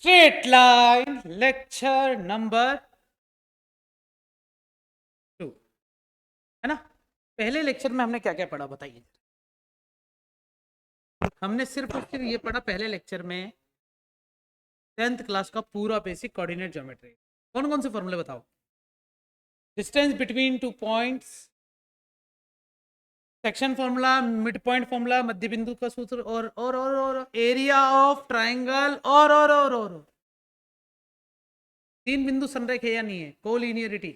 Straight line lecture number 2 है ना। पहले लेक्चर में हमने क्या क्या पढ़ा बताइए। हमने सिर्फ और सिर्फ ये पढ़ा पहले लेक्चर में 10th क्लास का पूरा बेसिक कोऑर्डिनेट ज्योमेट्री। कौन कौन से फॉर्मूले बताओ। Distance between two points, section formula, mid point formula, मध्य बिंदु का सूत्र और एरिया ऑफ ट्राइंगल और 3 बिंदु संरेख है या नहीं है, कोलिनियरिटी।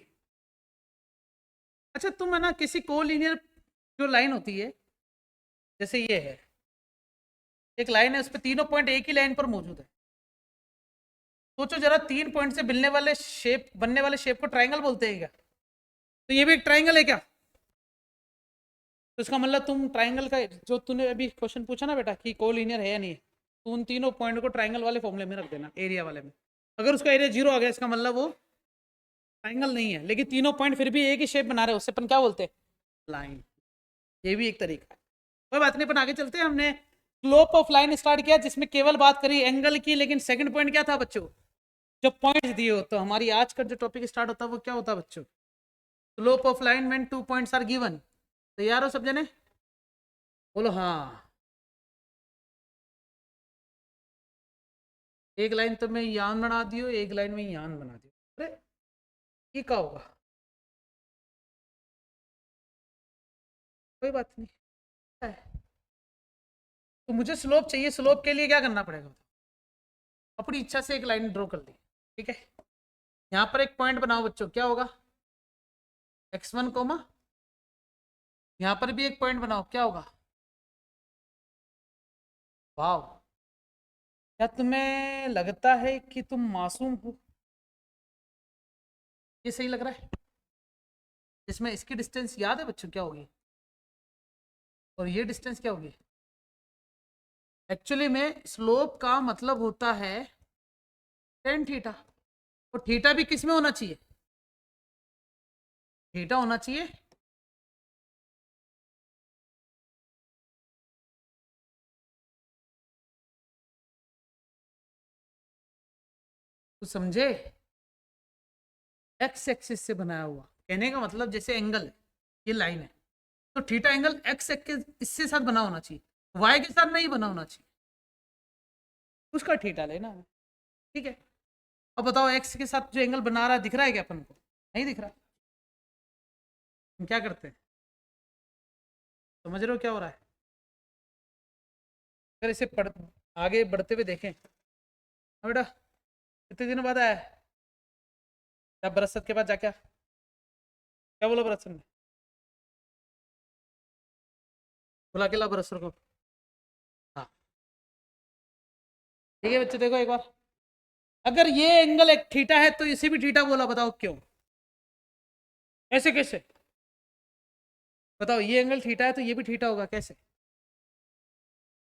अच्छा तुम है ना किसी कोलिनियर जो लाइन होती है जैसे ये है, एक लाइन है उस पर तीनों पॉइंट एक ही लाइन पर मौजूद है। सोचो जरा 3 पॉइंट से बनने वाले शेप को ट्राइंगल बोलते हैं क्या? तो ये भी एक ट्राइंगल है क्या? तो इसका मतलब तुम ट्राइंगल का जो तूने अभी क्वेश्चन पूछा ना बेटा कि कोलिनियर है या नहीं है, तो उन तीनों पॉइंट को ट्राइंगल वाले फॉर्मूले में रख देना, एरिया वाले में। अगर उसका एरिया 0 आ गया इसका मतलब वो ट्राइंगल नहीं है, लेकिन तीनों पॉइंट फिर भी एक ही शेप बना रहे, उससे अपन क्या बोलते हैं, लाइन। ये भी एक तरीका है। कोई बात नहीं, अपन आगे चलते हैं। हमने स्लोप ऑफ लाइन स्टार्ट किया जिसमें केवल बात करी एंगल की, लेकिन सेकंड पॉइंट क्या था बच्चों, जब पॉइंट्स दिए हो तो हमारी आज का जो टॉपिक स्टार्ट होता है वो क्या होता है बच्चों, slope of line when 2 points are given. तैयार हो सब जने? बोलो हाँ। एक लाइन तो मैं यान बना दियो, एक लाइन में यान बना दियो। अरे ये क्या होगा, कोई बात नहीं है। तो मुझे स्लोप चाहिए, स्लोप के लिए क्या करना पड़ेगा, अपनी इच्छा से एक लाइन ड्रॉ कर दी, ठीक है। यहाँ पर एक पॉइंट बनाओ बच्चों, क्या होगा, x1 कोमा, यहाँ पर भी एक पॉइंट बनाओ, क्या होगा, वाव। क्या तुम्हें लगता है कि तुम मासूम हो? ये सही लग रहा है? इसमें इसकी डिस्टेंस याद है बच्चों क्या होगी, और ये डिस्टेंस क्या होगी? एक्चुअली में स्लोप का मतलब होता है टेन थीटा, और थीटा भी किस में होना चाहिए, थीटा होना चाहिए तो समझे, एक्स एक्सिस से बनाया हुआ। कहने का मतलब जैसे एंगल है, ये लाइन है, तो थीटा एंगल एक्स एक्सिस इससे साथ बना होना चाहिए, वाई के साथ नहीं बना होना चाहिए, उसका थीटा लेना है, ठीक है। अब बताओ एक्स के साथ जो एंगल बना रहा है दिख रहा है क्या अपन को? नहीं दिख रहा। हम क्या करते हैं, समझ रहे हो क्या हो रहा है? अगर इसे आगे बढ़ते हुए देखें, हाँ बेटा कितने दिनों बाद आया है? क्या बरसत के बाद जाके क्या बोला बरसत ने? बुला के ला बरसर को। हाँ ठीक है बच्चे, देखो एक बार, अगर ये एंगल एक थीटा है तो इसे भी थीटा बोला, बताओ क्यों, ऐसे कैसे बताओ, ये एंगल थीटा है तो ये भी थीटा होगा, कैसे?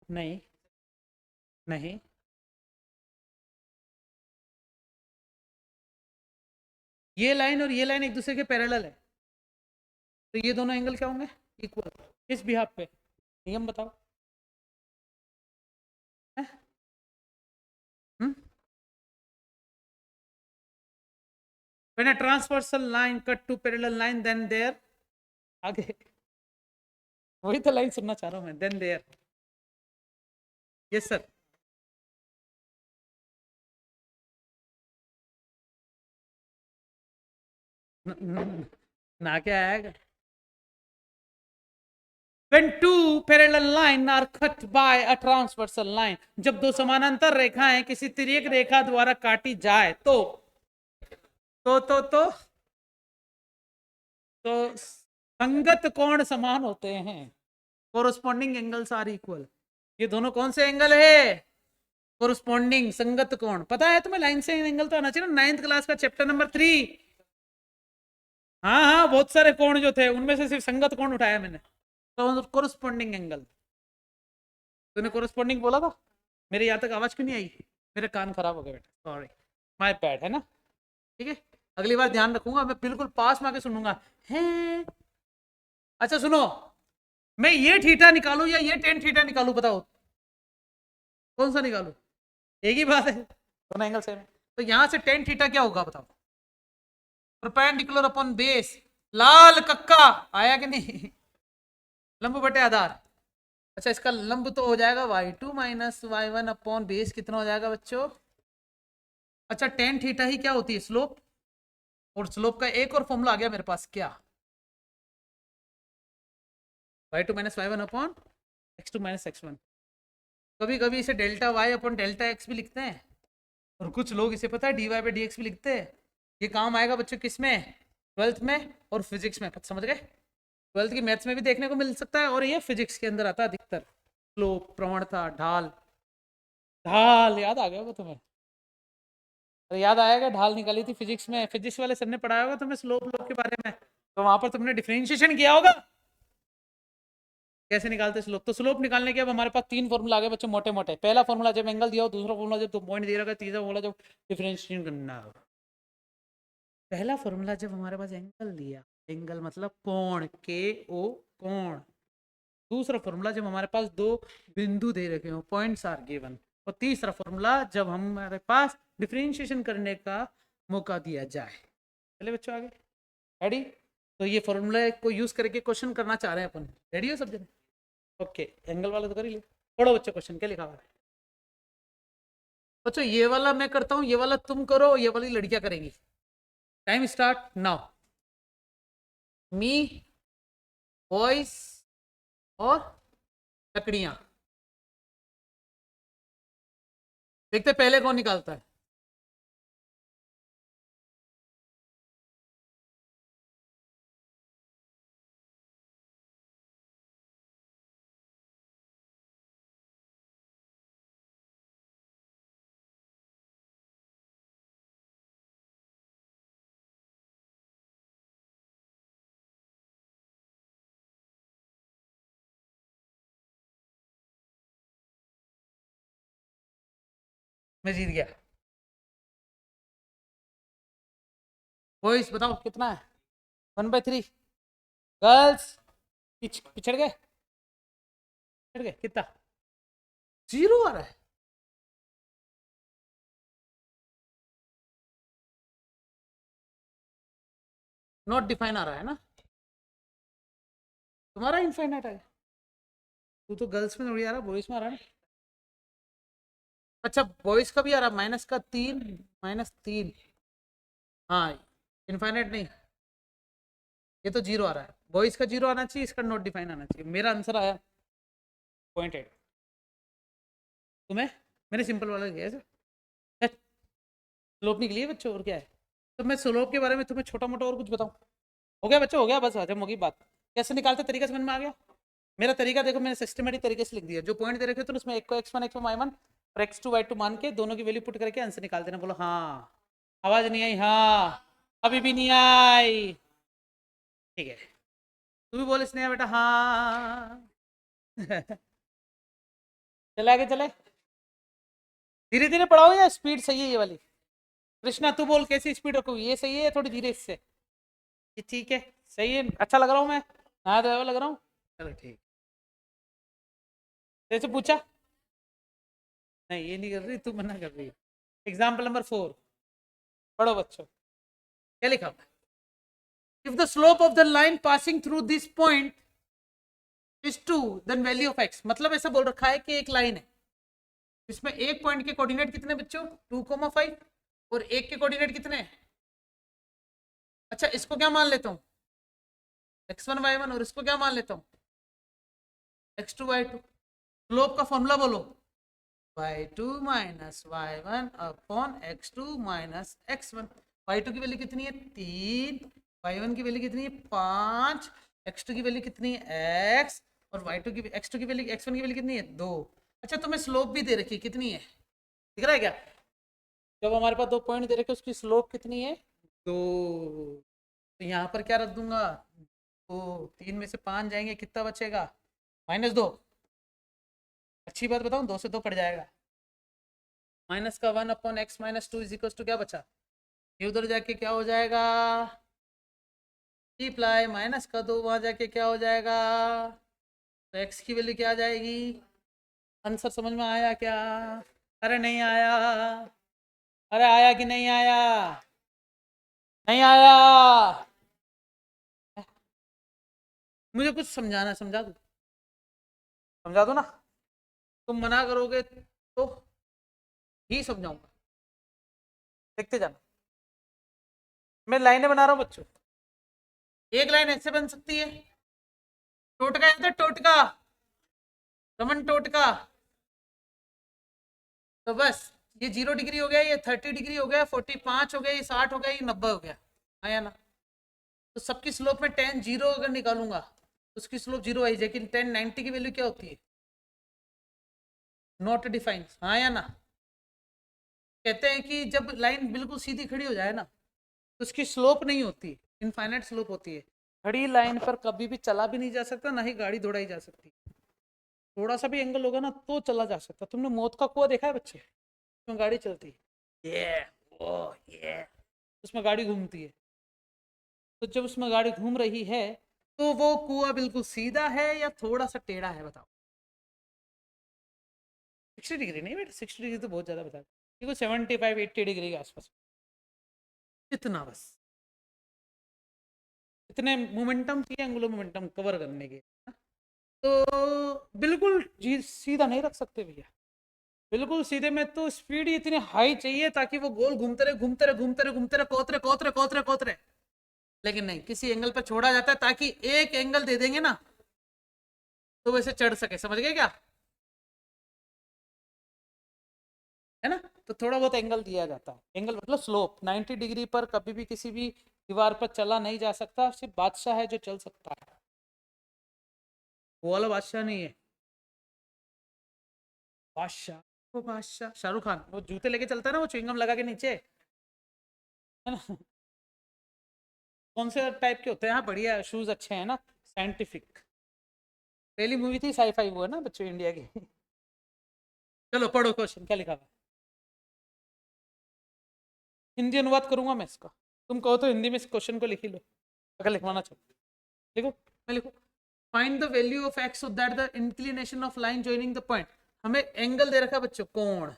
नहीं नहीं, ये लाइन और ये लाइन एक दूसरे के पैरेलल है, तो ये दोनों एंगल क्या होंगे, इक्वल। किस बिहाफ पे, नियम बताओ। है? हम्म? When a transversal line cut two parallel line, then there, आगे वही तो लाइन सुनना चाह रहा हूँ मैं, then there, yes sir, ना क्या आएगा, when two parallel line are cut by a transversal line, जब दो समानांतर रेखाएं किसी तिर्यक रेखा द्वारा काटी जाए तो संगत कोण समान होते हैं, कोरोस्पोंडिंग एंगल्स आर इक्वल। ये दोनों कौन से एंगल है, कोरोस्पोंडिंग संगत कोण। पता है तुम्हें लाइन से एंगल तो आना चाहिए ना, 9th क्लास का चैप्टर नंबर 3। हाँ हाँ, बहुत सारे कोण जो थे उनमें से सिर्फ संगत कोण उठाया मैंने, तो कोरोस्पोंडिंग एंगल। तूने कोरोस्पोंडिंग बोला था, मेरे यहाँ तक आवाज क्यों नहीं आई? मेरे कान खराब हो गए बेटा, सॉरी, माय बैड, है ना। ठीक है, अगली बार ध्यान रखूंगा, मैं बिल्कुल पास में आके सुनूंगा। है अच्छा सुनो, मैं ये थीटा निकालू या ये टेन थीटा निकालू, बताओ कौन सा निकालू? एक ही बात है, दोनों एंगल सेम है, तो यहाँ से टेन थीटा क्या होगा बताओ? परपेंडिकुलर अपॉन बेस, लाल कक्का आया कि नहीं? लंब बटे आधार। अच्छा इसका लंब तो हो जाएगा y2 minus y1 upon base, कितना हो जाएगा बच्चों? अच्छा टेन थीटा ही क्या होती है? स्लोप। और स्लोप का एक और फॉर्मूला आ गया मेरे पास, क्या? y2 minus y1 upon x2 minus x1। कभी कभी इसे delta y upon delta x भी लिखते हैं, और कुछ लोग इसे पता है dy बाई डी एक्स भी लिखते हैं। ये काम आएगा बच्चों किस में? ट्वेल्थ में और फिजिक्स में, समझ गए? ट्वेल्थ की मैथ्स में भी देखने को मिल सकता है, और ये फिजिक्स के अंदर आता है अधिकतर। स्लोप, प्रवणता, ढाल। ढाल याद आ गया वो तुम्हें? अरे याद आएगा, ढाल निकाली थी फिजिक्स में, फिजिक्स वाले सर ने पढ़ाया होगा तुम्हें स्लोप लोप के बारे में, तो वहां पर तुमने डिफरेंशिएशन किया होगा कैसे निकालते स्लोप। तो स्लोप निकालने के अब हमारे पास तीन फॉर्मूला आ गए बच्चों, मोटे मोटे। पहला फॉर्मूला जब एंगल दिया हो, दूसरा फॉर्मूला जब दो पॉइंट दिया होगा, तीसरा फॉर्मूला जब डिफरेंशिएशन करना हो। पहला फॉर्मूला जब हमारे पास एंगल दिया, एंगल मतलब कोण, के ओ कोण। दूसरा फॉर्मूला जब हमारे पास दो बिंदु दे रखे हो, पॉइंट्स आर गिवन। और तीसरा फॉर्मूला जब हमारे पास डिफरेंशिएशन करने का मौका दिया जाए। चले बच्चों आगे, रेडी? तो ये फॉर्मूला को यूज करके क्वेश्चन करना चाह रहे हैं अपन। रेडी हो सब जने? ओके, एंगल वाला तो कर ही ले। पढ़ो बच्चों क्वेश्चन क्या लिखा हुआ है। बच्चों ये वाला मैं करता हूँ, ये वाला तुम करो, ये वाली लड़कियां करेंगी। Time start now. मी, बॉयज और लकड़ियां। देखते पहले कौन निकालता है। मैं जीत गया। बॉयज बताओ कितना है? 1/3। गर्ल्स पिछड़ गए, पिछड़ गए कितना? जीरो आ रहा है। नॉट डिफाइन आ रहा है ना? तुम्हारा इनफाइनाइट है। तू तो गर्ल्स में थोड़ी आ रहा, बॉयज में आ रहा है ना? अच्छा बॉयज का भी आ रहा, -3 -3। हाँ, इनफाइनाइट नहीं, ये तो जीरो आ रहा है। बॉयज का जीरो आना चाहिए, इसका नॉट डिफाइन आना चाहिए। मेरा आंसर आया 0.8। तुम्हें मैंने सिंपल वाला किया है। स्लोप निकली है बच्चों, और क्या है? तो मैं स्लोप के बारे में तुम्हें छोटा मोटा और कुछ बताऊं? हो गया बच्चों, हो गया, बस हजम होगी बात। कैसे निकालते तरीका समझ में आ गया? मेरा तरीका देखो, मैंने सिस्टमेटिक तरीके से लिख दिया। जो पॉइंट दे रखे थे उसमें एक को x1 x1 y1 और x2 y2 मान के दोनों की वैल्यू पुट करके आंसर निकाल देना। बोलो हाँ। आवाज नहीं आई? हाँ। अभी भी नहीं आई? ठीक है, तू भी बोल स्नेहा बेटा हाँ। चले आगे चले, धीरे धीरे पढ़ाओ या स्पीड सही है ये वाली? कृष्णा तू बोल कैसी स्पीड रखोगी, ये सही है या थोड़ी धीरे इससे? ये ठीक है, सही है, अच्छा लग रहा हूँ मैं? हाँ तो लग रहा हूँ, चलो ठीक। जैसे पूछा, नहीं ये नहीं कर रही, तू मना कर रही है। एग्जाम्पल नंबर 4 पढ़ो बच्चों, क्या लिखा? If the slope of the line passing through this point is 2 then value of x। मतलब ऐसा बोल रखा है कि एक लाइन है, इसमें एक पॉइंट के कोऑर्डिनेट कितने बच्चों? 2,5, और एक के कोऑर्डिनेट कितने? अच्छा इसको क्या मान लेता हूँ? x1 y1, और इसको क्या मान लेता हूँ? x2 y2। स्लोप का फॉर्मूला बोलो, y2 minus y1 upon x2 minus x1। y2 की वैल्यू कितनी है? 3। y1 की वैल्यू कितनी है? 5। x2 की वैल्यू कितनी है? x। और y2 की x2 की वैल्यू x1 की वैल्यू कितनी है? 2। अच्छा तुम्हें स्लोप भी दे रखी है, कितनी है दिख रहा है क्या? जब हमारे पास दो पॉइंट दे रखे, उसकी स्लोप कितनी है? 2। तो यहाँ पर क्या रख दूंगा? तो 3 में से 5 जाएंगे, कितना बचेगा? -2। अच्छी बात बताऊं, 2 से 2 कट जाएगा। माइनस का 1 upon x minus 2 is equal to क्या बचा? ये उधर जाके क्या हो जाएगा? मल्टीप्लाई, माइनस का 2 वहां जाके क्या हो जाएगा? तो x की वैल्यू क्या आ जाएगी? आंसर समझ में आया क्या? अरे नहीं आया? अरे आया कि नहीं आया? नहीं आया। मुझे कुछ समझाना, समझा दो, समझा दो ना। तुम मना करोगे तो ही समझाऊंगा, देखते जाना। मैं लाइनें बना रहा हूँ बच्चों। एक लाइन ऐसे बन सकती है, टोटका याद है? टोटका, रमन टोटका। तो बस ये 0 डिग्री हो गया, ये 30 डिग्री हो गया, 45 हो गया, ये 60 हो गया, ये 90 हो गया। आया ना? तो सबकी स्लोप में टेन जीरो अगर निकालूंगा उसकी स्लोप जीरो आई, लेकिन 1090 की वैल्यू क्या होती है? Not defined. हाँ या ना? कहते हैं कि जब लाइन बिल्कुल सीधी खड़ी हो जाए ना तो उसकी स्लोप नहीं होती, इनफाइनाइट स्लोप होती है। खड़ी लाइन पर कभी भी चला भी नहीं जा सकता, ना ही गाड़ी दौड़ाई जा सकती। थोड़ा सा भी एंगल होगा ना तो चला जा सकता। तुमने मौत का कुआं देखा है बच्चे? उसमें गाड़ी चलती है, ये ओ ये, उसमें गाड़ी घूमती है। तो जब उसमें गाड़ी घूम रही है तो वो कुआं बिल्कुल सीधा है या थोड़ा सा टेढ़ा है, बताओ? 60 डिग्री नहीं बेटा, 60 डिग्री तो बहुत ज्यादा बता, देखो 75-80 डिग्री के आसपास, इतना बस। इतने मोमेंटम चाहिए एंगुलर मोमेंटम कवर करने के। तो बिल्कुल सीधा नहीं रख सकते भैया। बिल्कुल सीधे में तो स्पीड ही इतनी हाई चाहिए ताकि वो गोल घूमते रहे घूमते रहे घूमते रहे घूमते रहे, कोतरे कोतरे कोतरे कोतरे। लेकिन नहीं, किसी एंगल पर छोड़ा जाता है ताकि एक एंगल दे देंगे ना तो वैसे चढ़ सके। समझ गए क्या? है ना? तो थोड़ा बहुत एंगल दिया जाता है। एंगल मतलब स्लोप। 90 डिग्री पर कभी भी किसी भी दीवार पर चला नहीं जा सकता, सिर्फ बादशाह है जो चल सकता है। वो वाला बादशाह नहीं है। बादशाह, वो बादशाह शाहरुख खान, वो जूते लेके चलता है ना, वो च्युइंगम लगा के नीचे, है ना? कौन से टाइप के होते हैं? हाँ बढ़िया शूज अच्छे हैं ना, साइंटिफिक। पहली मूवी थी साईफाई वो, है ना बच्चों, इंडिया की। चलो पढ़ो क्वेश्चन क्या लिखा हुआ है। हिंदी अनुवाद करूंगा मैं इसका। तुम कहो तो हिंदी में इस क्वेश्चन को लिख ही लो अगर लिखवाना चाहो। देखो मैं लिखू, find the value of x so that the inclination of line joining the point. हमें एंगल दे रखा है बच्चों, कोण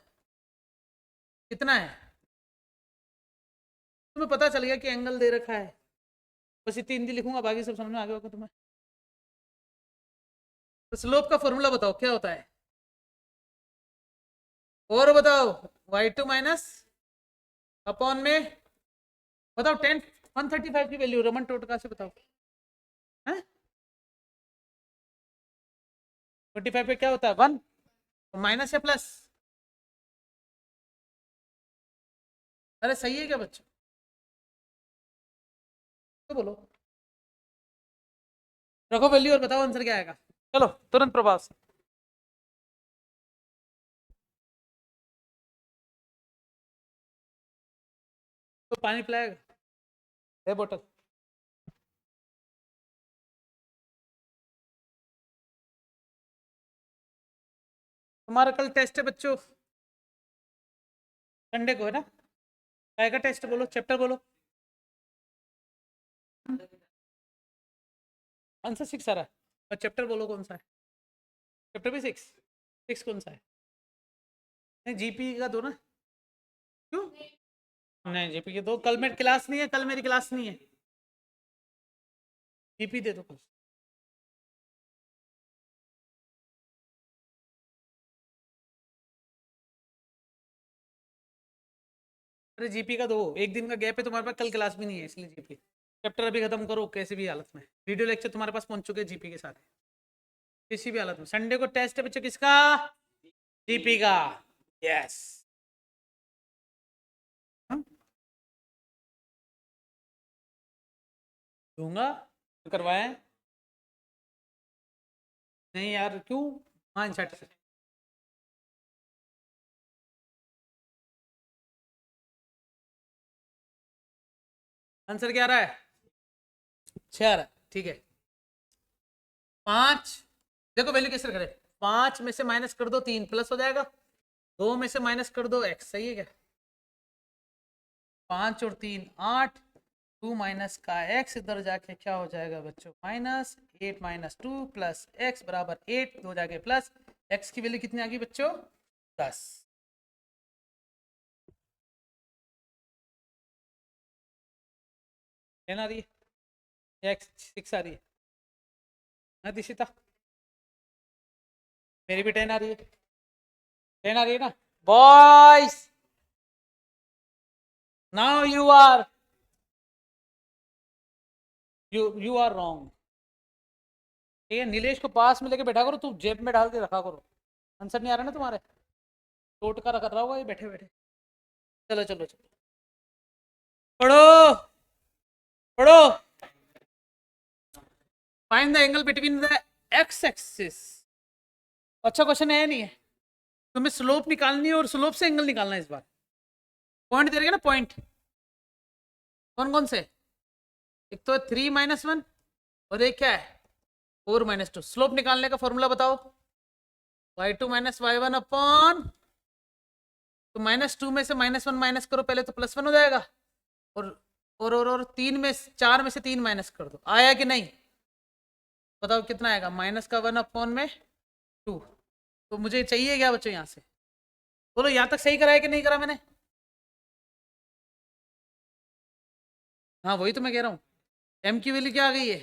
कितना है? तुम्हें पता चल गया कि एंगल दे रखा है, बस इतनी हिंदी लिखूंगा, बाकी सब समझ में आ गया होगा तुम्हें। तो स्लोप का फॉर्मूला बताओ क्या होता है, और बताओ। y2 माइनस अपॉन में, बताओ 135 की वैल्यू रमन टोटका से बताओ। है 25 पे क्या होता है? 1 माइनस या प्लस? अरे सही है क्या बच्चों? तो बोलो, रखो वैल्यू और बताओ आंसर क्या आएगा। चलो तुरंत प्रभाव से। तो पानी पिलाएगा, है बोतल? तुम्हारा कल टेस्ट है बच्चों, संडे को है ना? काय का टेस्ट बोलो, चैप्टर बोलो। आंसर 6 आ रहा है और चैप्टर बोलो कौन सा है? चैप्टर भी 6? 6 कौन सा है? नहीं जीपी का दो ना। क्यों? नहीं जीपी के दो, कल मेरी क्लास नहीं है, कल मेरी क्लास नहीं है। जीपी दे दो कल। अरे जीपी का दो, एक दिन का गैप है तुम्हारे पास, कल क्लास भी नहीं है इसलिए जीपी। चैप्टर अभी खत्म करो कैसे भी हालत में, वीडियो लेक्चर तुम्हारे पास पहुंच चुके हैं जीपी के साथ। किसी भी हालत में संडे को टेस्ट है बच्चों, किसका? जीपी का। यस। दूंगा, करवाए? नहीं यार क्यों? हाँ इंसर्ट से। आंसर क्या आ रहा है? 6 आ रहा है, ठीक है। 5, देखो वैल्यू कैसे करें। 5 में से माइनस कर दो 3 प्लस हो जाएगा, 2 में से माइनस कर दो x, सही है क्या? 5 और 3 8, 2 माइनस का x इधर जाके क्या हो जाएगा बच्चों? माइनस 8 माइनस 2 प्लस x बराबर 8, 2 जाके प्लस, x की वैल्यू कितनी आ गई बच्चों? 10। 10 आ रही है या 6 आ रही है? हाँ दिशिता, मेरी भी 10 आ रही है, 10 आ रही है ना boys? Now you are wrong. ठीक है, नीलेश को पास में लेके बैठा करो, तू जेब में डाल के रखा करो। आंसर नहीं आ रहा ना तुम्हारे, टोटका कर रहा होगा ये बैठे बैठे। चलो चलो चलो, पढ़ो पढ़ो। Find the angle between the x axis. अच्छा क्वेश्चन है नहीं है, तुम्हें स्लोप निकालनी है और स्लोप से एंगल निकालना है इस बार। पॉइंट दे रहे ना पॉइंट, कौन कौन से? एक तो 3 - 1 और एक क्या है 4 - 2। स्लोप निकालने का फॉर्मूला बताओ। y2 - y1 अपॉन, तो -2 में से -1 माइनस करो पहले तो +1 हो जाएगा, और 4 में से 3 माइनस कर दो। आया कि नहीं बताओ कितना आएगा? -1 अपॉन में 2। तो मुझे चाहिए क्या बच्चों यहाँ से, बोलो यहाँ तक सही करा है कि नहीं करा मैंने? हाँ वही तो मैं कह रहा हूँ, m की वैल्यू क्या आ गई है?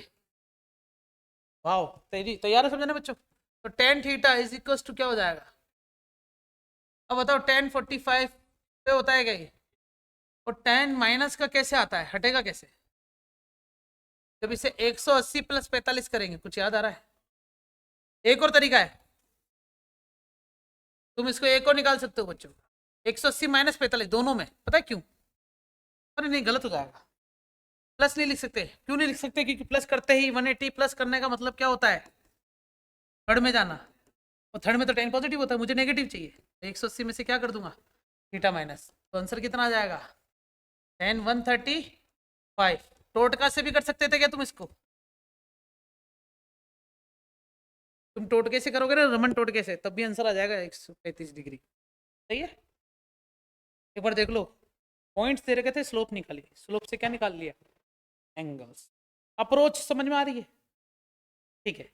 वाओ, तैयार है समझने बच्चों? तो tan theta is equal to क्या हो जाएगा? अब बताओ tan 45 पे होता है क्या ये? और tan माइनस का कैसे आता है, हटेगा कैसे? जब इसे 180 + 45 करेंगे, कुछ याद आ रहा है? एक और तरीका है, तुम इसको एक और निकाल सकते हो बच्चों, 180 - 45 दोनों में। पता है क्यों? अरे नहीं गलत हो जाएगा, प्लस नहीं लिख सकते। क्यों नहीं लिख सकते? क्योंकि प्लस करते ही 180 प्लस करने का मतलब क्या होता है? थर्ड में जाना, और थर्ड में तो tan पॉजिटिव होता है, मुझे नेगेटिव चाहिए। तो 180 में से क्या कर दूंगा? थीटा माइनस, तो आंसर कितना आ जाएगा? tan 135। टोटका से भी कर सकते थे क्या तुम इसको? तुम टोटके से करोगे ना, रमन टोटके से, तब भी आंसर आ जाएगा 135 डिग्री। सही है, एक बार देख लो। पॉइंट्स दे रखे थे, स्लोप निकाली, स्लोप से क्या निकाल लिया? एंगल्स। अप्रोच समझ में आ रही है? ठीक है,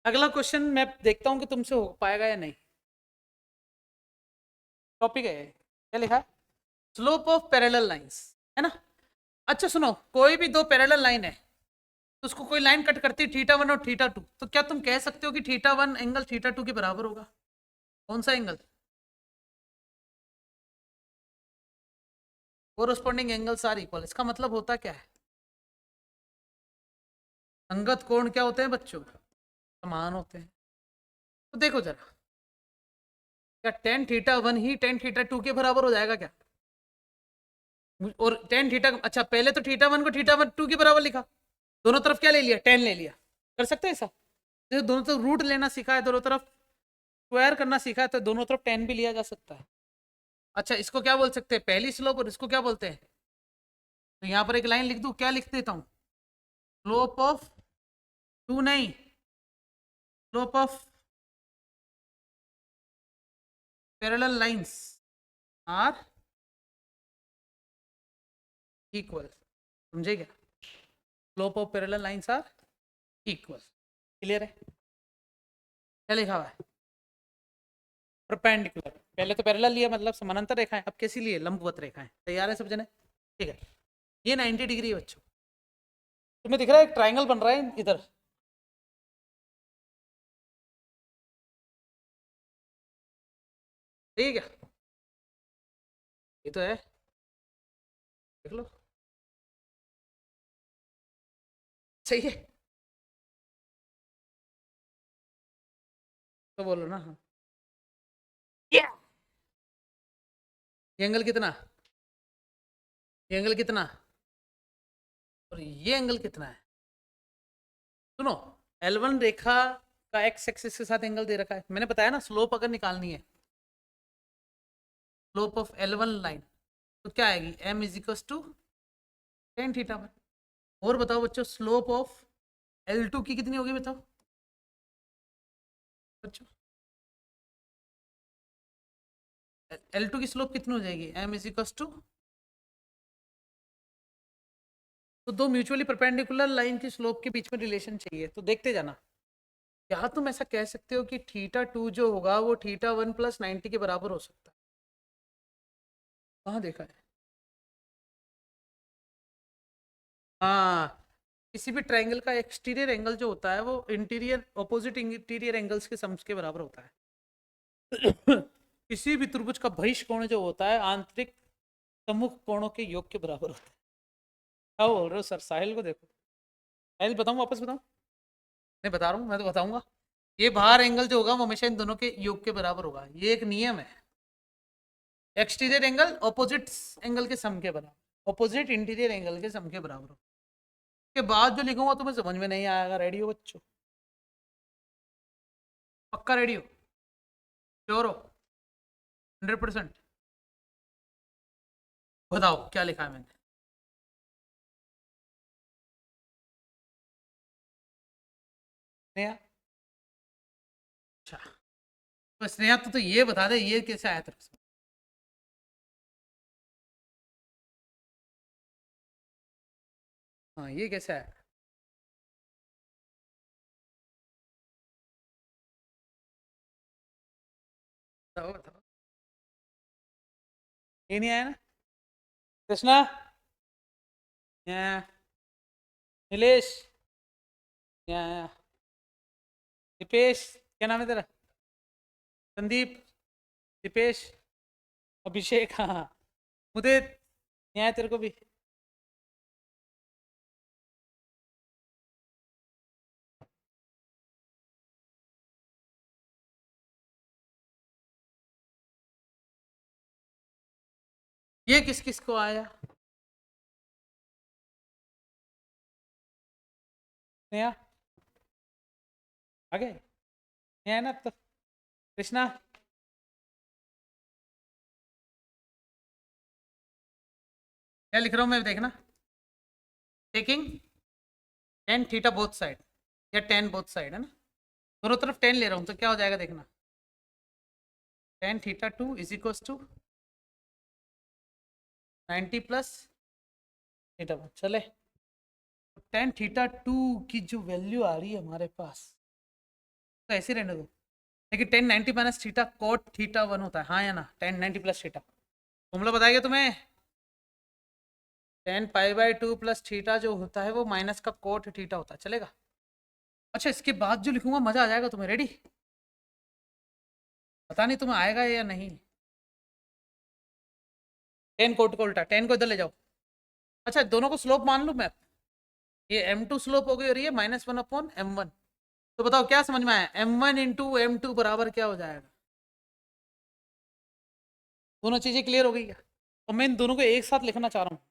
अगला क्वेश्चन मैं देखता हूं कि तुमसे हो पाएगा या नहीं। टॉपिक है क्या लिखा है? स्लोप ऑफ पैरेलल लाइंस, है ना? अच्छा सुनो, कोई भी दो पैरेलल लाइन है, तो उसको कोई लाइन कट करती है θ1 और θ2, तो क्या तुम कह सकते हो कि θ1 एंगल θ2 के बराबर होगा? कौन सा angle? Corresponding angles are equal, इसका मतलब होता क्या है? संगत कोण क्या होते हैं बच्चों? समान होते हैं। तो देखो जरा, क्या tan θ1 ही tan θ2 के बराबर हो जाएगा क्या? और tan थीटा, अच्छा पहले तो θ1 को θ2 के बराबर लिखा, दोनों तरफ क्या ले लिया? tan ले लिया। कर सकते हैं ऐसा? जैसे दोनों तरफ रूट लेना सीखा है, दोनों तरफ स्क्वायर करना सीखा है, तो दोनों तरफ tan भी लिया जा सकता है। अच्छा इसको क्या बोल सकते हैं? पहली स्लोप, और इसको क्या बोलते हैं? तो यहाँ पर एक लाइन लिख दूं, क्या लिख देता हूँ? स्लोप ऑफ टू नहीं, slope of parallel lines are equal. समझे क्या? Slope of parallel lines are equal. Clear है? क्या लिखा हुआ है? परपेंडिकुलर, पहले तो पैरेलल लिया मतलब समानांतर रेखाएं, अब कैसी लिए? लंबवत रेखाएं। तैयार है सब जने? ठीक है, ये 90 डिग्री है बच्चों। तुम्हें दिख रहा है एक ट्राइंगल बन रहा है इधर, ठीक है? ये तो है, देख लो। सही है तो बोलो ना हाँ। ये एंगल कितना? ये एंगल कितना? और ये एंगल कितना है? सुनो, L1 रेखा का एक्स एक्सिस के साथ एंगल दे रखा है, मैंने बताया ना स्लोप अगर निकालनी है, स्लोप ऑफ L1 लाइन, तो क्या आएगी? m is equal to tan θ1। और बताओ बच्चों, स्लोप ऑफ L2 की कितनी होगी बताओ बच्चों? L2 की स्लोप कितनी हो जाएगी? m इज इक्वल टू, तो दो म्यूचुअली परपेंडिकुलर लाइन की स्लोप के बीच में रिलेशन चाहिए, तो देखते जाना। क्या तुम ऐसा कह सकते हो कि θ2 जो होगा वो θ1 + 90 के बराबर हो सकता है? कहाँ देखा है? हाँ, किसी भी ट्रायंगल का एक्सटीरियर एंगल जो होता है वो इंटीरियर ऑपोजिट इंटीरियर एंगल्स के सम के बराबर होता है। किसी भी त्रिभुज का बहिष कोण जो होता है आंतरिक सम्मुख कोणों के योग के बराबर होता है। क्या बोल रहे हो सर? साहिल को देखो, साहिल बताऊं, वापस बताऊं? नहीं बता रहा हूँ, मैं तो बताऊंगा। ये बाहर एंगल जो होगा वो हमेशा इन दोनों के योग के बराबर होगा, ये एक नियम है। एक्सटीरियर एंगल ऑपोजिट एंगल के सम के बराबर, ऑपोजिट इंटीरियर एंगल के सम के बराबर हो। के बाद जो लिखूंगा तुम्हें समझ में नहीं आएगा। रेडी हो बच्चों? पक्का रेडी हो? श्योर हो? 100%? बताओ क्या लिखा है मैंने। स्नेहा, अच्छा तो स्नेहा तो ये बता दे ये कैसे आया तेरे को? हाँ, ये कैसे आया? बताओ बताओ। ये नहीं आया ना? कृष्णा, यहाँ, नीलेश, यहाँ, दीपेश, क्या नाम है तेरा? संदीप, दीपेश, अभिषेक, हाँ, मुदित, यहाँ है तेरे को भी। ये किस किस को आया? नया आगे, नया है ना अब तो? कृष्णा, क्या लिख रहा हूँ मैं देखना। Taking tan theta both side, या टेन बोथ साइड है ना, दोनों तरफ टेन ले रहा हूँ तो क्या हो जाएगा देखना। Tan theta two is equal to 90 plus theta one. चले, टेन थीटा टू की जो वैल्यू आ रही है हमारे पास तो ऐसे रहने दो। लेकिन 1090 minus theta cot theta one होता है, हाँ या ना? 1090 प्लस थीटा फॉर्मूला बताएगा तुम्हें। 10 पाई/2 प्लस थीटा जो होता है वो माइनस का कोट थीटा होता है, चलेगा? अच्छा, इसके बाद जो लिखूंगा मजा आ जाएगा तुम्हें। रेडी? पता नहीं तुम्हें आएगा या नहीं। 10 कोट को उल्टा, 10 को इधर ले जाओ। अच्छा, दोनों को स्लोप मान लूं मैं। ये m2 स्लोप हो गई और ये -1/m1। तो बताओ क्या समझ में आया? m1 इंटू m2 बराबर क्या हो जाएगा? दोनों चीजें क्लियर हो गई क्या? और मैं इन दोनों को एक साथ लिखना चाह रहा हूँ,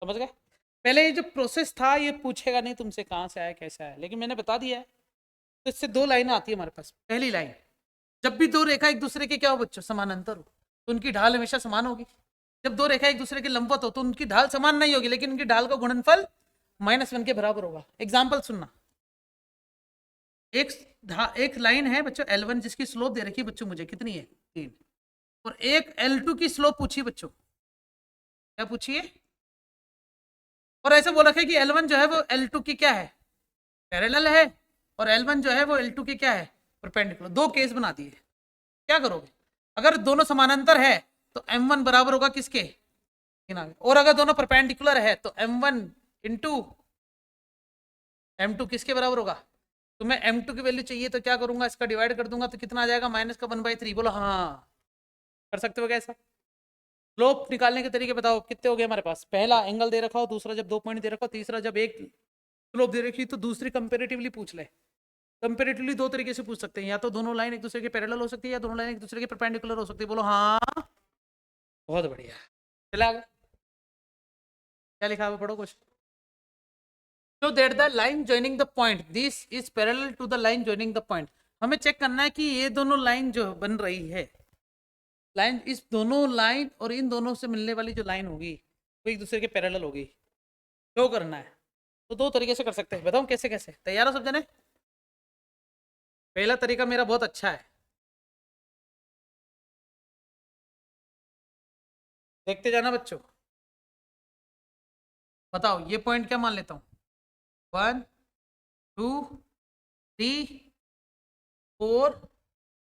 समझ गए? पहले ये जो प्रोसेस था ये पूछेगा नहीं तुमसे कहाँ से आया कैसे आया, लेकिन मैंने बता दिया है। तो इससे दो लाइन आती है हमारे पास। पहली लाइन, जब भी दो रेखा एक दूसरे के क्या हो बच्चों, समानांतर हो तो उनकी ढाल हमेशा समान होगी। जब दो रेखा एक दूसरे के लंबवत हो तो उनकी ढाल समान नहीं होगी, लेकिन उनकी ढाल का गुणनफल -1 के बराबर होगा। एग्जाम्पल सुनना। एक एक लाइन है बच्चों L1 जिसकी स्लोप दे रखी है बच्चों मुझे, कितनी है? 3। और एक L2 की स्लोप पूछी बच्चों, क्या पूछिए? और ऐसे बोल रखा है कि L1 जो है वो L2 की क्या है, पैरेलल है, और L1 जो है वो L2 की क्या है, परपेंडिकुलर। दो केस बना दिए। क्या करोगे? अगर दोनों समानांतर है तो M1 बराबर होगा किसके? और अगर दोनों परपेंडिकुलर है तो M1 इंटू M2 किसके बराबर होगा? तो मैं M2 की वैल्यू चाहिए तो क्या करूंगा, इसका डिवाइड कर दूंगा तो कितना आ जाएगा? माइनस का 1/3। बोलो हाँ, कर सकते हो कैसा? स्लोप निकालने के तरीके बताओ, कितने हो गए हमारे पास? पहला एंगल दे रखा हो, दूसरा जब 2 पॉइंट दे रखा हो, तीसरा जब एक स्लोप दे रखी तो दूसरी कंपेरेटिवली पूछ ले। कंपेरेटिवली दो तरीके से पूछ सकते हैं, या तो दोनों लाइन एक दूसरे के पैरेलल हो सकती है या दोनों लाइन एक दूसरे के परपेंडिकुलर हो सकती है। बोलो हाँ, बहुत बढ़िया। चला आगे, क्या लिखा है पढ़ो कुछ। So that the line joining the point, this is parallel to the line joining the point। हमें चेक करना है कि ये दोनों लाइन जो बन रही है, लाइन, इस दोनों लाइन और इन दोनों से मिलने वाली जो लाइन होगी वो एक दूसरे के पैरेलल होगी। क्यों करना है? तो दो तरीके से कर सकते हैं, बताऊं कैसे कैसे? तैयार हो सब जने? पहला तरीका मेरा बहुत अच्छा है, देखते जाना बच्चों। बताओ ये पॉइंट क्या मान लेता हूँ? 1 2 3 4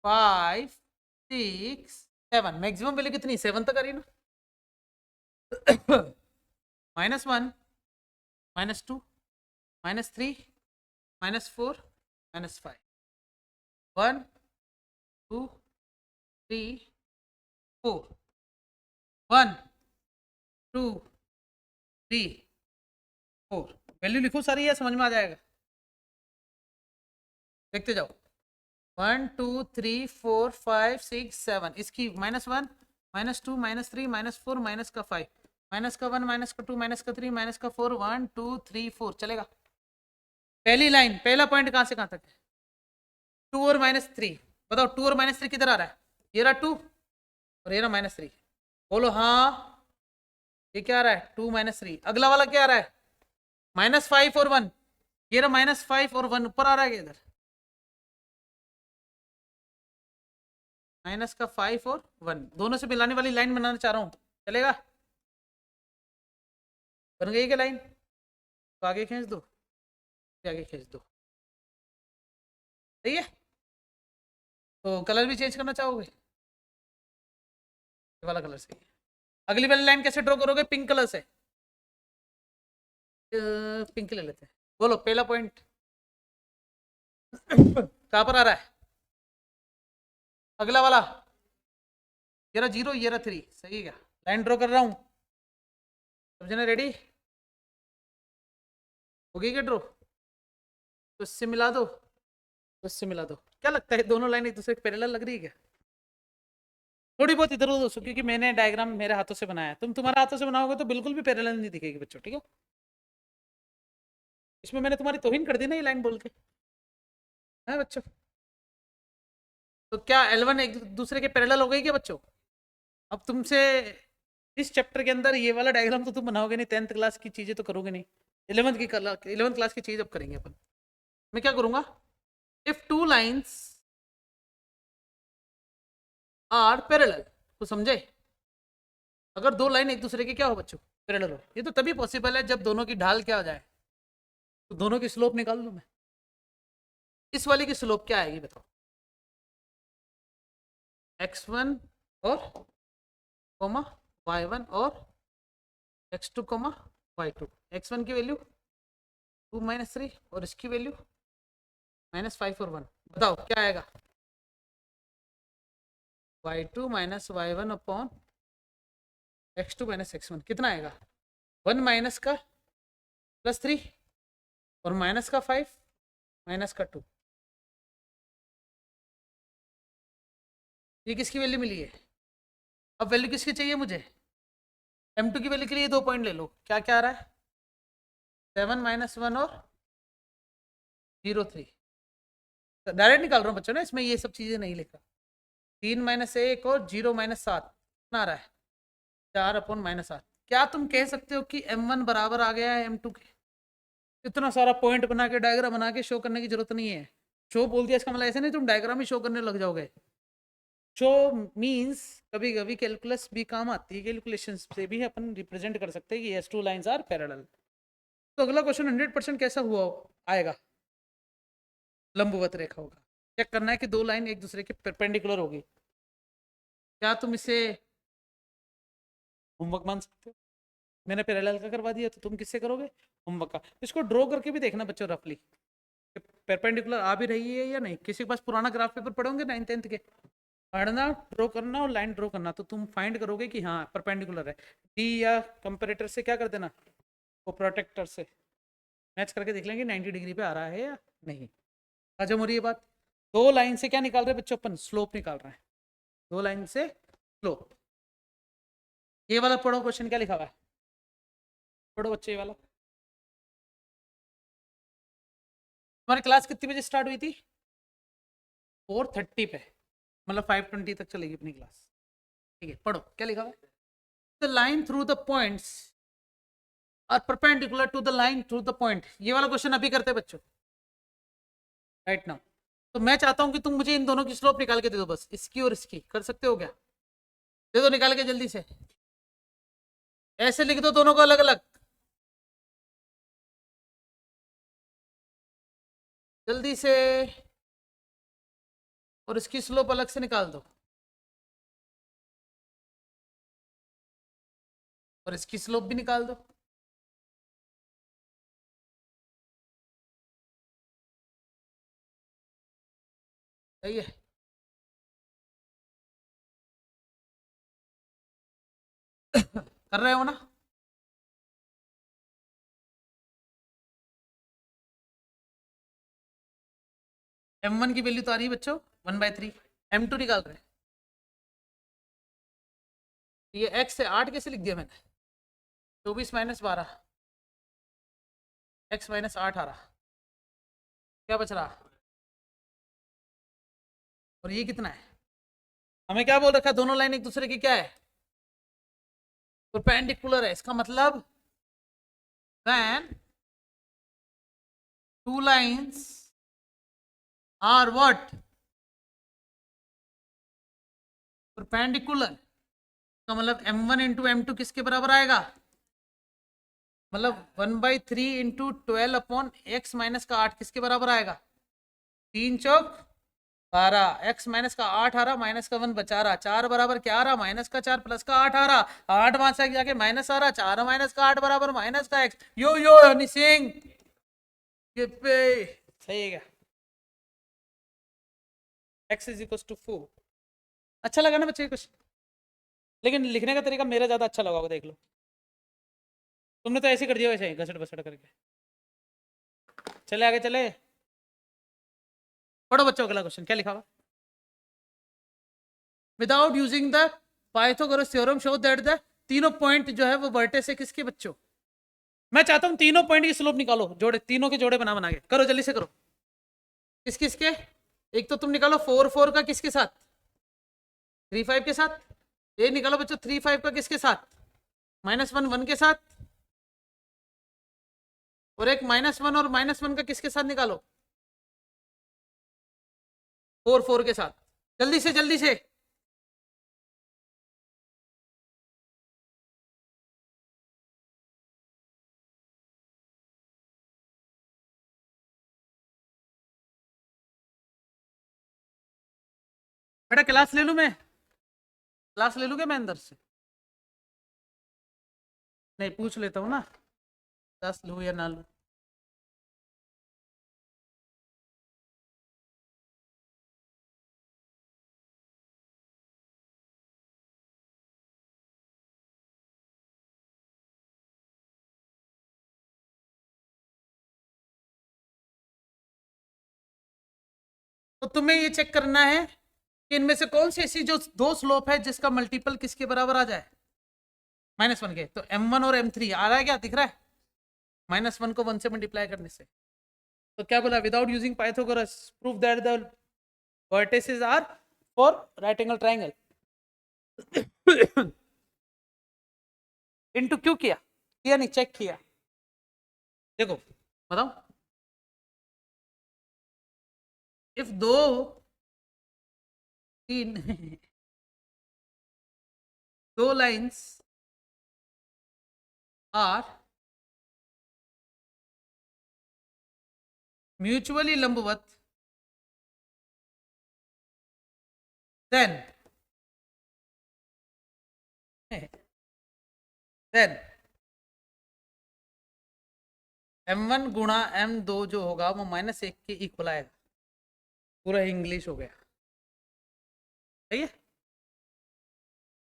5 6 7। मैक्सिमम वैल्यू कितनी? 7 तक आ रही ना। -1 -2 -3 -4 -5 1 2 3 4 1 2 3 4 वैल्यू लिखो सारी, है समझ में आ जाएगा, देखते जाओ। 1 2 3 4 5 6 7, इसकी -1 -2 -3 -4 माइनस का 5 माइनस का 1 माइनस का 2 माइनस का 3 माइनस का 4 1 2 3 4 चलेगा। पहली लाइन पहला पॉइंट कहां से कहां तक है? 2 और -3, बताओ 2 और -3 किधर आ रहा है? ये रहा 2 और ये रहा -3, बोलो हाँ। ये क्या आ रहा है? 2 -3। अगला वाला क्या आ रहा है? -5 और 1, ये रहा -5 और 1, ऊपर आ रहा है इधर माइनस का 5 और 1, दोनों से मिलाने वाली लाइन बनाना चाह रहा हूं, चलेगा? बन गई क्या लाइन? तो आगे खींच दो, आगे खींच दो, सही है। तो कलर भी चेंज करना चाहोगे? ये वाला कलर सही है। अगली वाली लाइन कैसे ड्रॉ करोगे? पिंक कलर से, पिंक ले लेते हैं। बोलो पहला पॉइंट कहां पर आ रहा है? अगला वाला ये रहा 0, ये रहा 3, सही है क्या? लाइन ड्रॉ कर रहा हूं, सब जने रेडी हो गई क्या ड्रॉ? तो इससे मिला दो, तो इससे मिला दो। क्या लगता है दोनों लाइन एक दूसरे के पैरेलल लग रही है क्या? थोड़ी बहुत इधर उधर दोस्तों, क्योंकि मैंने डायग्राम मेरे हाथों से बनाया है, तुम तुम्हारे हाथों से बनाओगे तो बिल्कुल भी पैरेलल नहीं दिखेगी बच्चों, ठीक है? इसमें मैंने तुम्हारी तौहीन कर दी ना ये लाइन बोल के, है बच्चों? तो क्या L1 एक दूसरे के पैरेलल हो गई क्या बच्चों? अब तुमसे इस चैप्टर के अंदर ये वाला डायग्राम तो तुम बनाओगे नहीं, 10th क्लास की चीजें तो करोगे नहीं, 11th क्लास की चीज अब करेंगे अपन। मैं क्या करूंगा, if two lines are parallel, तो समझे? अगर दो लाइन एक दूसरे के क्या हो बच्चों? पैरेलल हो। ये तो तभी पॉसिबल है जब दोनों की ढाल क्या हो जाए, तो दोनों की स्लोप निकाल लूं मैं। इस वाली की स्लोप क्या आएगी बताओ? x1 और कोमा y1 और x2 कोमा y2। x1 की वैल्यू 2 -3 और इसकी वैल्यू -5 और 1, बताओ क्या आएगा? y2 y1 upon x2 x1 कितना आएगा? 1 माइनस का +3 और माइनस का 5 माइनस का 2। ये किसकी वैल्यू मिली है? अब वैल्यू किसकी चाहिए मुझे? m2 की वैल्यू के लिए 2 पॉइंट ले लो, क्या क्या आ रहा है? 7 -1 और 0 3, डायरेक्ट निकाल रहा हूँ बच्चों ना, इसमें ये सब चीजें नहीं लिखा। 3 -1 और 0 -7 कितना आ रहा है? 4 अपॉन -8। क्या तुम कह सकते हो कि m1 बराबर आ गया है m2 के? इतना सारा पॉइंट बना के डायग्राम बना के शो करने की जरूरत नहीं है। शो बोल दिया इसका मतलब ऐसे नहीं तुम डायग्राम ही शो करने लग जाओगे। शो मींस कभी कभी कैलकुलस भी काम आती है, कैलकुलेशन से भी अपन रिप्रेजेंट कर सकते हैं कि yes two lines are parallel. तो अगला क्वेश्चन 100% कैसा हुआ आएगा? लंबवत रेखा होगा। चेक करना है कि दो लाइन एक दूसरे के परपेंडिकुलर होगी। क्या तुम इसे होमवर्क मान सकते हो? मैंने पैरेलल का करवा दिया तो तुम किससे करोगे? होमवर्क का। इसको ड्रॉ करके भी देखना बच्चों रफली, परपेंडिकुलर आ भी रही है या नहीं। किसी के पास पुराना ग्राफ पेपर पढ़ोगे 9th 10th के, पढ़ना, ड्रॉ करना और लाइन ड्रॉ करना, तो तुम फाइंड करोगे कि हाँ परपेंडिकुलर है। डी या कंपेरेटर से क्या कर देना, वो प्रोटेक्टर से मैच करके देख लेंगे 90 डिग्री पे आ रहा है या नहीं। हजम हो रही है बात? दो लाइन से क्या निकाल रहे हैं बच्चों? अपन स्लोप निकाल रहे हैं, दो लाइन से स्लोप। ये वाला पढ़ो, क्वेश्चन क्या लिखा हुआ है, पढ़ो बच्चे ये वाला। तुम्हारी क्लास कितने बजे स्टार्ट हुई थी? 4:30 पे, मतलब 5:20 तक चलेगी अपनी क्लास, ठीक है? पढ़ो क्या लिखा हुआ है। The line through the points are perpendicular to the line through the point. ये वाला क्वेश्चन अभी करते हैं बच्चों, राइट नाउ। तो मैं चाहता हूं कि तुम मुझे इन दोनों की स्लोप निकाल के दे दो, बस इसकी और इसकी। कर सकते हो क्या? दे दो निकाल के जल्दी से, ऐसे लिख दो दोनों को अलग अलग, जल्दी से। और इसकी स्लोप अलग से निकाल दो, और इसकी स्लोप भी निकाल दो। सही है। कर रहे हो ना? m1 की वैल्यू तो आ रही है बच्चों 1/3। m2 निकाल रहे हैं। ये x से 8 कैसे लिख दिया मैंने? 24 - 12, x - 8 आ रहा। क्या बच रहा? और ये कितना है? हमें क्या बोल रखा है? दोनों लाइन एक दूसरे की क्या है? परपेंडिकुलर है। इसका मतलब when two lines are what? Perpendicular. तो मतलब m1 इंटू m2 किसके बराबर आएगा? मतलब 1/3 इंटू 12/x - 8 किसके बराबर आएगा? 3 चौक 12, x - 8 आ रहा, -1 बचा रहा, 4 बराबर क्या आ रहा? -4 +8 आ रहा, 8 वहां से जाके माइनस आ रहा, 4 -8 बराबर -x। यो हनी सिंह सही है क्या? x = 4। अच्छा लगा ना बच्चे कुछ? लेकिन लिखने का तरीका मेरा ज्यादा अच्छा लगा होगा, देख लो। तुमने तो ऐसे कर दिया वैसे ही घसड़ बसड़ करके। चले आगे चले। पढ़ो बच्चों अगला क्वेश्चन क्या लिखा हुआ? Without using the Pythagoras theorem show that the तीनों पॉइंट जो है वो वर्टेक्स है किसके बच्चों? मैं चाहता हूं तीनों पॉइंट की स्लोप निकालो, जोड़े तीनों के जोड़े बना बना के करो, जल्दी से करो। किस किसके? एक तो तुम निकालो 4 4 का किसके साथ? 3 5 के साथ। ये निकालो बच्चों 3 5 का किसके साथ? -1 1 के साथ। और एक -1 और -1 का किसके साथ निकालो? 4 4 के साथ। जल्दी से जल्दी से। बेटा क्लास ले लूं मैं? क्लास ले लूं क्या मैं अंदर से? नहीं पूछ लेता हूँ ना, क्लास लूं या ना लूं। तो तुम्हें ये चेक करना है कि इनमें से कौन सी ऐसी जो दो स्लोप है जिसका मल्टीपल किसके बराबर आ जाए? -1 के। तो m1 और m3 आ रहा है क्या? दिख रहा है? -1 को 1 से मल्टीप्लाई करने से। तो क्या बोला? Without using Pythagoras prove that the vertices are for right angle triangle. Into क्यों किया नहीं? चेक किया। देखो बताओ, इफ दो तीन दो लाइंस आर म्यूचुअली लंबवत then then m1 गुणा m2 जो होगा वो -1 के इक्वल आएगा। पूरा इंग्लिश हो गया। सही है।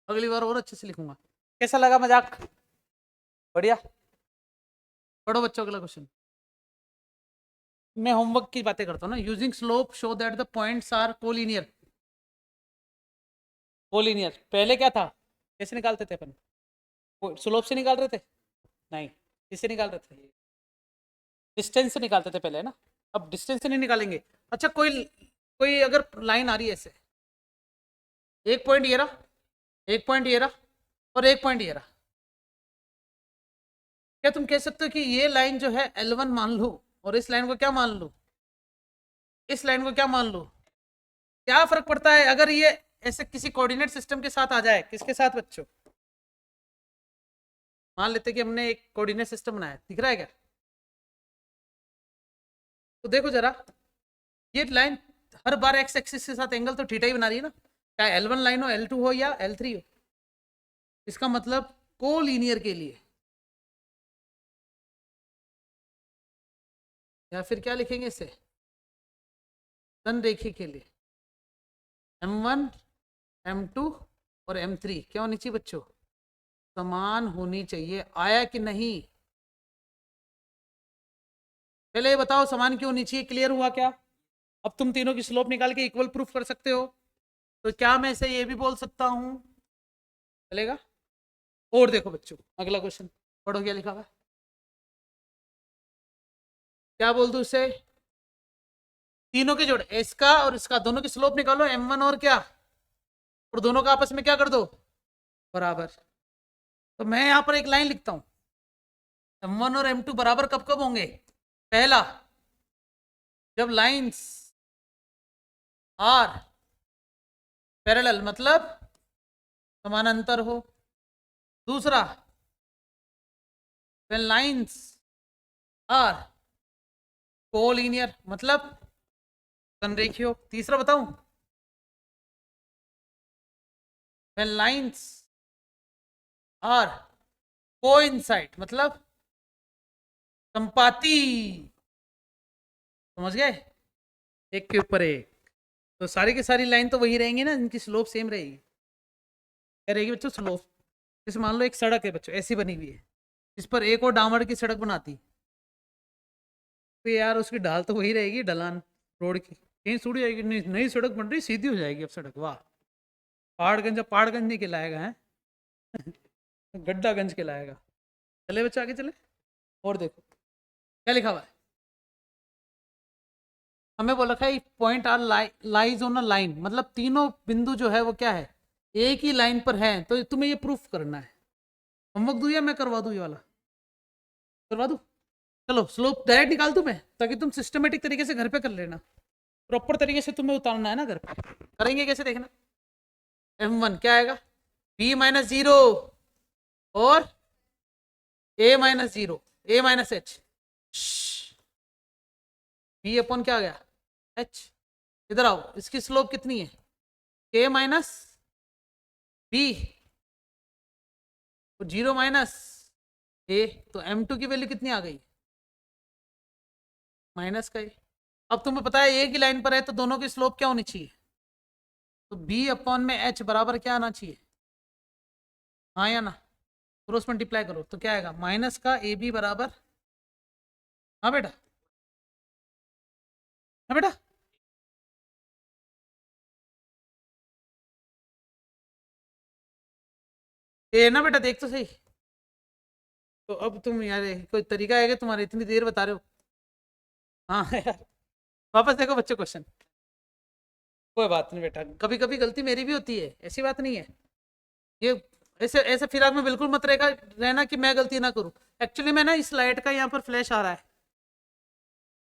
अगली बार और अच्छे से लिखूंगा। कैसा लगा मजाक? बढ़िया। पढ़ो बच्चों अगला क्वेश्चन। मैं होमवर्क की बातें करता हूँ ना। Using slope show that the points are collinear. Collinear पहले क्या था? कैसे निकालते थे अपन? स्लोप से निकाल रहे थे? नहीं, किससे निकाल रहे थे? डिस्टेंस से निकालते थे पहले, है ना? अब डिस्टेंस से नहीं निकालेंगे। अच्छा कोई कोई अगर लाइन आ रही है ऐसे, एक पॉइंट ये रहा, एक पॉइंट ये रहा, और एक पॉइंट ये रहा। क्या तुम कह सकते हो कि ये लाइन जो है L1 मान लो, और इस लाइन को क्या मान लो? इस लाइन को क्या मान लो? क्या फर्क पड़ता है अगर ये ऐसे किसी कोऑर्डिनेट सिस्टम के साथ आ जाए? किसके साथ बच्चों? मान लेते कि हमने एक कोऑर्डिनेट सिस्टम बनाया, दिख रहा है क्या? तो देखो जरा, ये लाइन हर बार एक्स एक्सिस के साथ एंगल तो थीटा ही बना रही है ना, चाहे L1 लाइन हो, L2 हो या L3 हो। इसका मतलब को लीनियर के लिए, या फिर क्या लिखेंगे इसे, संरेखी के लिए। M1 M2 और M3 क्या होनी चाहिए बच्चों? समान होनी चाहिए। आया कि नहीं? पहले ये बताओ समान क्यों होनी चाहिए, क्लियर हुआ क्या? अब तुम तीनों की स्लोप निकाल के इक्वल प्रूफ कर सकते हो। तो क्या मैं इसे ये भी बोल सकता हूं? चलेगा? और देखो बच्चों अगला क्वेश्चन पढ़ो, क्या लिखा हुआ है? क्या बोल दू इसे? तीनों के जोड़, इसका और इसका, दोनों की स्लोप निकालो, M1 और क्या, और दोनों का आपस में क्या कर दो, बराबर। तो मैं यहां पर एक लाइन लिखता हूं, M1 और M2 बराबर कब कब होंगे? पहला, जब लाइंस आर पैरेलल मतलब समानांतर हो। दूसरा, when lines are कोलिनियर मतलब संरेखीय हो। तीसरा बताऊं, when lines are coincide मतलब संपाती। समझ गए? एक के ऊपर एक। तो सारी की सारी लाइन तो वही रहेंगी ना, इनकी स्लोप सेम रहेगी। क्या रहेगी बच्चों? स्लोप। जैसे मान लो एक सड़क है बच्चों, ऐसी बनी हुई है, इस पर एक और डामर की सड़क बनाती, तो यार उसकी ढाल तो वही रहेगी, ढलान रोड की। कहीं छूट जाएगी? नहीं, नई सड़क बन रही, सीधी हो जाएगी अब सड़क। वाह, पहाड़गंज, अब पहाड़गंज नहीं कहलाएगा है गड्ढागंज कहलाएगा। चले बच्चे आगे चले, और देखो क्या लिखा हुआ है। हमें बोल रखा है point are lies on a line, मतलब तीनों बिंदु जो है वो क्या है, एक ही लाइन पर है। तो तुम्हें ये प्रूफ करना है। होमवर्क दूं या मैं करवा दूं? ये वाला करवा दूं? चलो स्लोप डायरेक्ट निकाल दूं मैं, ताकि तुम सिस्टमेटिक तरीके से घर पे कर लेना। प्रॉपर तरीके से तुम्हें उतारना है ना घर पे। करेंगे कैसे देखना। M1 क्या आएगा? B-0 और A-0, A-H। B अपॉन क्या आ गया? H। इधर आओ, इसकी स्लोप कितनी है? K minus B, 0 minus A। तो M2 की वैल्यू कितनी आ गई? माइनस का। अब तुम्हें पता है एक ही लाइन पर है, तो दोनों की स्लोप क्या होनी चाहिए? तो B अपॉन में H बराबर क्या आना चाहिए? हाँ या ना? क्रॉस मल्टीप्लाई करो तो क्या आएगा? माइनस का AB बराबर, हाँ बेटा, हाँ बेटा, ए ना बेटा, देख तो सही। तो अब तुम यार कोई तरीका है कि तुम्हारे इतनी देर बता रहे हो? हाँ यार, वापस देखो बच्चों क्वेश्चन। कोई बात नहीं बेटा, कभी कभी गलती मेरी भी होती है, ऐसी बात नहीं है। ये ऐसे ऐसे फिराक में बिल्कुल मत रहेगा रहना कि मैं गलती ना करूं। एक्चुअली मैं ना, इस लाइट का यहाँ पर फ्लैश आ रहा है,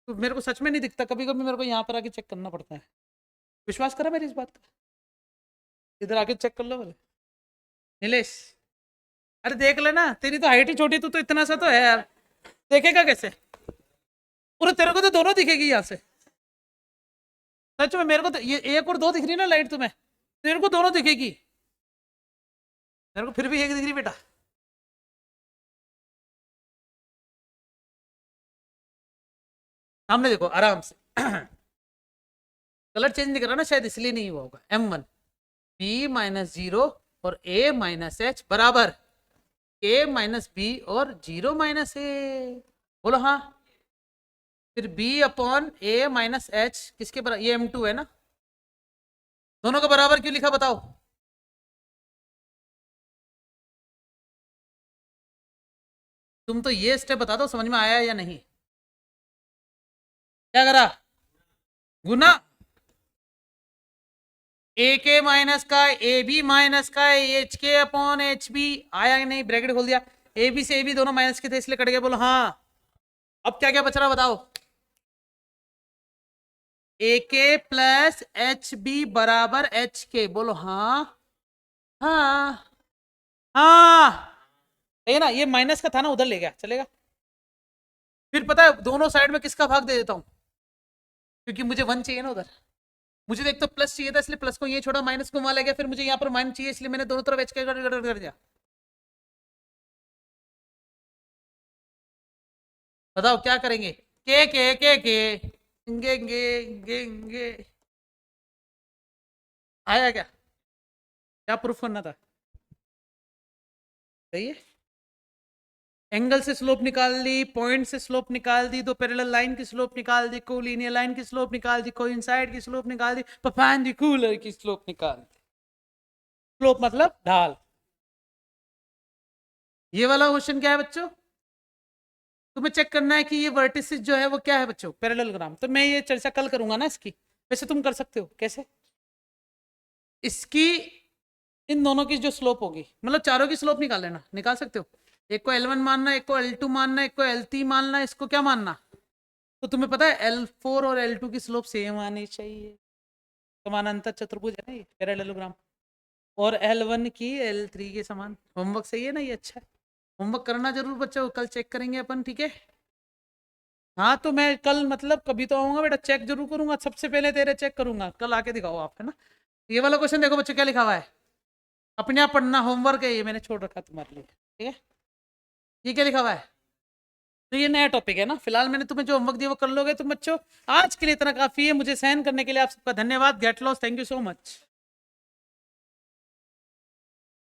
तो मेरे को सच में नहीं दिखता, कभी कभी मेरे को यहाँ पर आके चेक करना पड़ता है। विश्वास करा मेरी इस बात का? इधर आके चेक कर लो बोले। नीलेश, अरे देख लेना, तेरी तो हाइट ही छोटी, तू तो इतना सा तो है यार, देखेगा कैसे? पूरे तेरे को तो दोनों दिखेगी यहाँ से। सच में मेरे को तो ये एक और दो दिख रही ना लाइट तुम्हें, तेरे को दोनों दिखेगी, मेरे को फिर भी एक दिख रही बेटा। सामने देखो आराम से कलर चेंज नहीं कर रहा ना, शायद इसलिए नहीं हुआ होगा। M1 B-0 और A-H बराबर A-B और 0-A। बोलो हाँ। फिर B अपॉन A-H किसके बराबर? ये M2 है ना, दोनों का बराबर क्यों लिखा बताओ? तुम तो ये स्टेप बता दो, समझ में आया या नहीं? क्या करा? गुना ए के माइनस का ए बी माइनस का एच के अपॉन एच बी, आया कि नहीं? ब्रैकेट खोल दिया, ए बी से ए बी दोनों माइनस के थे इसलिए कट गया। बोलो हाँ। अब क्या क्या बच रहा बताओ? ए के प्लस एच बी बराबर एच के। बोलो हाँ। हाँ हाँ, है ना? ये माइनस का था ना, उधर ले गया, चलेगा? फिर पता है दोनों साइड में किसका भाग दे देता हूं, क्योंकि मुझे 1 चाहिए ना उधर। मुझे तो एक तो प्लस चाहिए था, इसलिए प्लस को ये छोड़ा, माइनस को वहां ले गया, फिर मुझे यहाँ पर माइनस चाहिए, इसलिए मैंने दोनों तरफ एच के कर दिया। बताओ क्या करेंगे? के गे गे गे गे आया क्या? क्या प्रूफ करना था? सही है। एंगल से स्लोप निकाल ली, पॉइंट से स्लोप निकाल दी, दो पैरेलल लाइन की स्लोप निकाल दी, कोलिनियर लाइन की स्लोप निकाल दी, कोइंसाइड की स्लोप निकाल दी, परपेंडिकुलर की स्लोप निकाल दी। स्लोप मतलब ढाल। ये वाला क्वेश्चन क्या है बच्चों? तुम्हें चेक करना है कि ये वर्टिसेस जो है वो क्या है बच्चों, पैरेललोग्राम। तो मैं ये चर्चा कल करूंगा ना इसकी। वैसे तुम कर सकते हो। कैसे? इसकी इन दोनों की जो स्लोप होगी, मतलब चारों की स्लोप निकाल लेना, निकाल सकते हो। एक को L1 मानना, एक को L2 मानना, एक को L3 मानना, इसको क्या मानना? तो तुम्हें पता है L4 और L2 की स्लोप सेम आनी चाहिए। समानांतर चतुर्भुज है ना ये पैरेललोग्राम। और L1 की L3 के समान। होमवर्क सही है ना? ये अच्छा है। होमवर्क करना जरूर बच्चों, कल चेक करेंगे अपन, ठीक है? हाँ तो मैं कल मतलब कभी तो आऊंगा बेटा, चेक जरूर करूंगा, सबसे पहले तेरे चेक करूंगा, कल आके दिखाओ आप, है ना? ये वाला क्वेश्चन देखो बच्चों क्या लिखा हुआ है, अपने आप पढ़ना, होमवर्क है ये, मैंने छोड़ रखा तुम्हारे लिए, ठीक है? ये क्या लिखा हुआ है? तो ये नया टॉपिक है ना, फिलहाल मैंने तुम्हें जो होमवर्क दिया वो कर लोगे तुम बच्चों। आज के लिए इतना काफी है, मुझे सहन करने के लिए आप सबका धन्यवाद। Get loss, thank you so much.